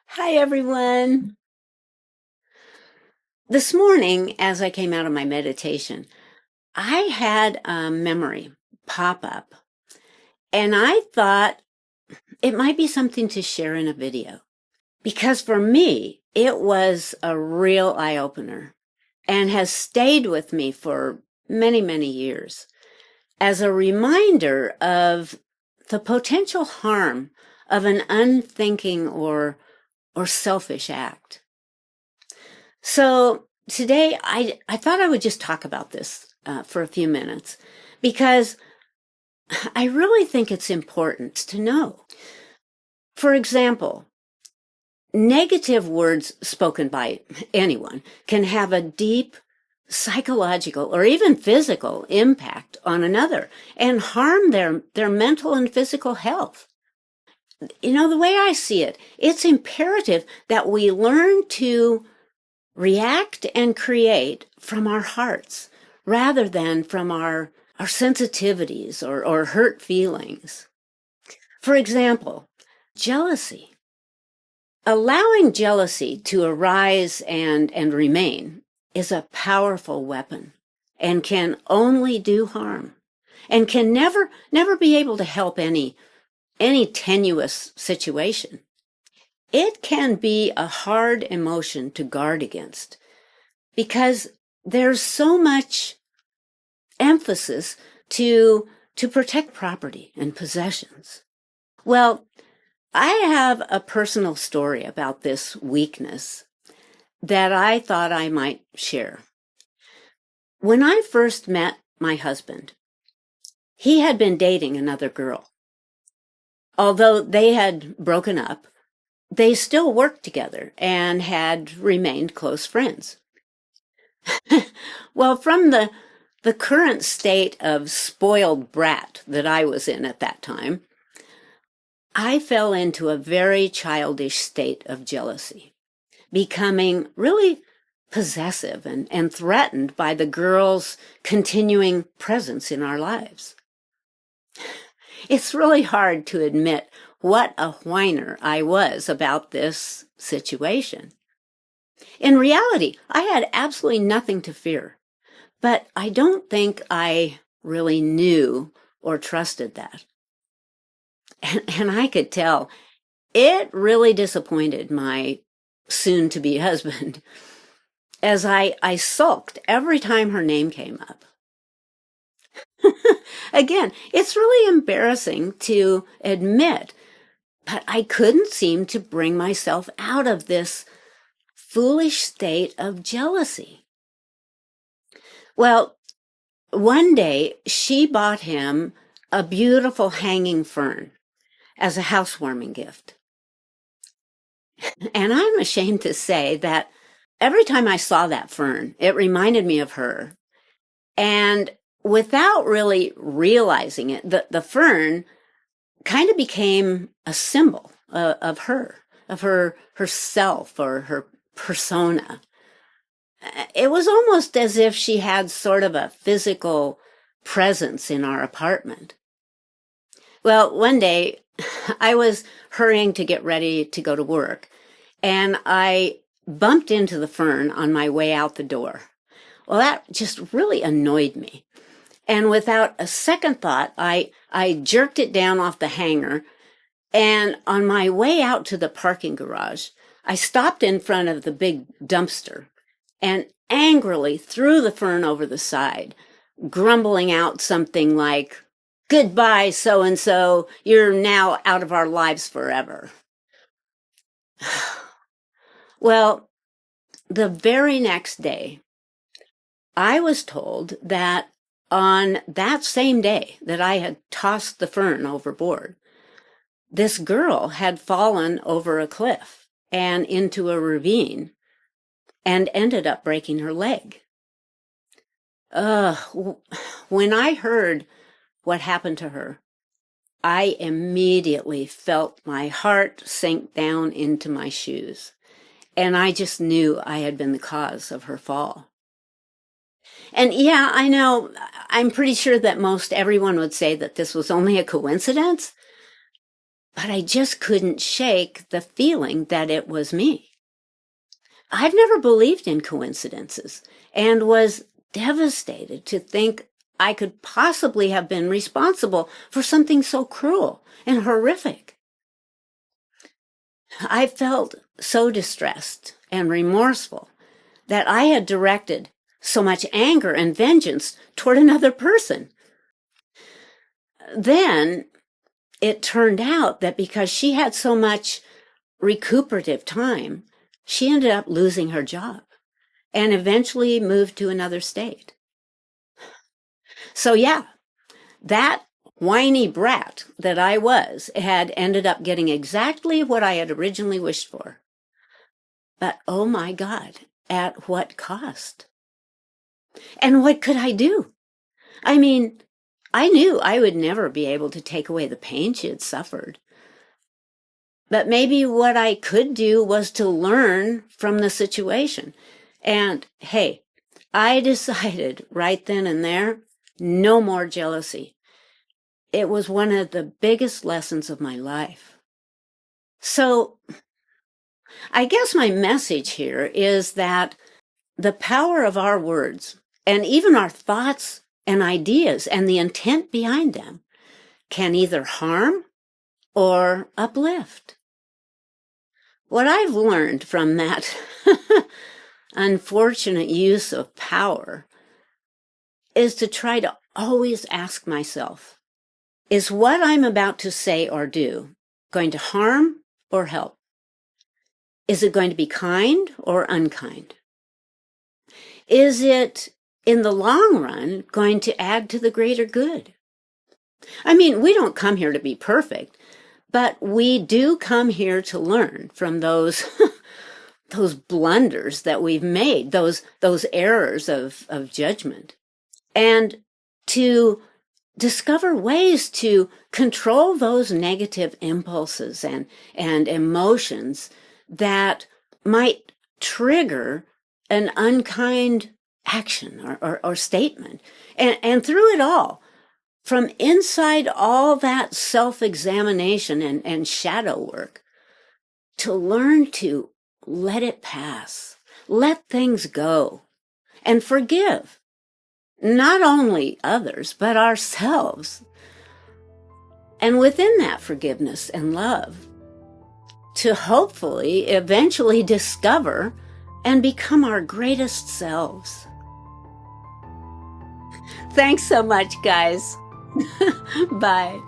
Hi, everyone. This morning, as I came out of my meditation, I had a memory pop up, and I thought it might be something to share in a video. Because for me, it was a real eye opener and has stayed with me for many, many years as a reminder of the potential harm of an unthinking or selfish act. So today I thought I would just talk about this for a few minutes because I really think it's important to know. For example, negative words spoken by anyone can have a deep psychological or even physical impact on another and harm their mental and physical health. You know, the way I see it, it's imperative that we learn to react and create from our hearts rather than from our sensitivities or hurt feelings. For example, jealousy. Allowing jealousy to arise and remain is a powerful weapon and can only do harm and can never be able to help any tenuous situation. It can be a hard emotion to guard against because there's so much emphasis to protect property and possessions. Well, I have a personal story about this weakness that I thought I might share. When I first met my husband, he had been dating another girl. Although they had broken up, they still worked together and had remained close friends. Well, from the current state of spoiled brat that I was in at that time, I fell into a very childish state of jealousy, becoming really possessive and threatened by the girl's continuing presence in our lives. It's really hard to admit what a whiner I was about this situation. In reality, I had absolutely nothing to fear. But I don't think I really knew or trusted that. And I could tell it really disappointed my soon to be husband as I sulked every time her name came up. Again, it's really embarrassing to admit, but I couldn't seem to bring myself out of this foolish state of jealousy. Well, one day she bought him a beautiful hanging fern as a housewarming gift. And I'm ashamed to say that every time I saw that fern, it reminded me of her. And without really realizing it, the fern kind of became a symbol of her herself or her persona. It was almost as if she had sort of a physical presence in our apartment. Well, one day I was hurrying to get ready to go to work, and I bumped into the fern on my way out the door. Well, that just really annoyed me. And without a second thought, I jerked it down off the hanger, and on my way out to the parking garage, I stopped in front of the big dumpster and angrily threw the fern over the side, grumbling out something like, "Goodbye, so and so. You're now out of our lives forever." Well, the very next day, I was told that on that same day that I had tossed the fern overboard, this girl had fallen over a cliff and into a ravine and ended up breaking her leg. When I heard what happened to her, I immediately felt my heart sink down into my shoes. And I just knew I had been the cause of her fall. And yeah, I know, I'm pretty sure that most everyone would say that this was only a coincidence. but I just couldn't shake the feeling that it was me. I've never believed in coincidences and was devastated to think I could possibly have been responsible for something so cruel and horrific. I felt so distressed and remorseful that I had directed so much anger and vengeance toward another person. Then it turned out that because she had so much recuperative time, she ended up losing her job and eventually moved to another state. So yeah, that whiny brat that I was had ended up getting exactly what I had originally wished for. But oh my God, at what cost? And what could I do? I mean, I knew I would never be able to take away the pain she had suffered. But maybe what I could do was to learn from the situation. And hey, I decided right then and there, no more jealousy. It was one of the biggest lessons of my life. So I guess my message here is that the power of our words and even our thoughts and ideas and the intent behind them can either harm or uplift. What I've learned from that unfortunate use of power is to try to always ask myself, is what I'm about to say or do going to harm or help? Is it going to be kind or unkind? Is it, in the long run, going to add to the greater good? I mean, we don't come here to be perfect, but we do come here to learn from those those blunders that we've made, those errors of judgment, and to discover ways to control those negative impulses and emotions that might trigger an unkind action or statement. And through it all, from inside all that self-examination and shadow work, to learn to let it pass, let things go, and forgive not only others, but ourselves. And within that forgiveness and love, to hopefully eventually discover and become our greatest selves. Thanks so much, guys. Bye.